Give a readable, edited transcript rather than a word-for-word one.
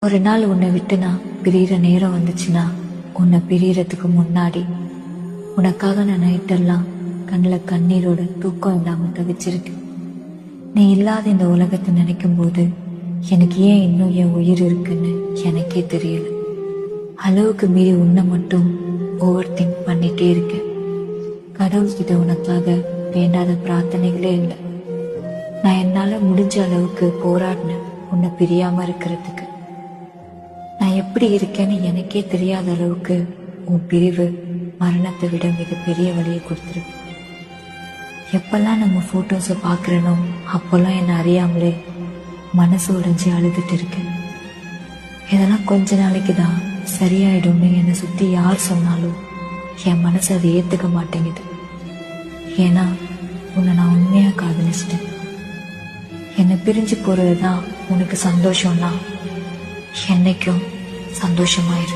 ஒரு நாள் உன்னை விட்டு நான் பிரியிற நேரம் வந்துச்சுன்னா, உன்னை பிரியறதுக்கு முன்னாடி உனக்காக நான் நைட்டெல்லாம் கண்ணில் கண்ணீரோட தூக்கம் இல்லாமல் தவிச்சிருக்கேன். நீ இல்லாத இந்த உலகத்தை நினைக்கும் போது எனக்கு ஏன் இன்னும் என் உயிர் இருக்குன்னு எனக்கே தெரியல. அளவுக்கு மீறி உன்னை மட்டும் ஓவர் திங்க் பண்ணிட்டே இருக்கேன். கடவுள்கிட்ட உனக்காக வேண்டாத பிரார்த்தனைகளே இல்லை. நான் என்னால் முடிஞ்ச அளவுக்கு போராடினேன் உன்னை பிரியாமல் இருக்கிறதுக்கு. நான் எப்படி இருக்கேன்னு எனக்கே தெரியாத அளவுக்கு உன் பிரிவு மரணத்தை விட மிகப்பெரிய வழியை கொடுத்துருக்கு. எப்பெல்லாம் நம்ம ஃபோட்டோஸை பார்க்குறனோ அப்போல்லாம் என்னை அறியாமலே மனசு உடைஞ்சி அழுதுட்டு இருக்கேன். இதெல்லாம் கொஞ்ச நாளைக்கு தான் சரியாயிடும்னு என்னை சுற்றி யார் சொன்னாலும் என் மனசு அதை ஏற்றுக்க மாட்டேங்குது. ஏன்னா உன்னை நான் உண்மையாக காதலிச்சிட்டேன். என்னை பிரிஞ்சு போகிறது தான் உனக்கு சந்தோஷம்னா என்னைக்கும் சந்தோஷமாயிரு.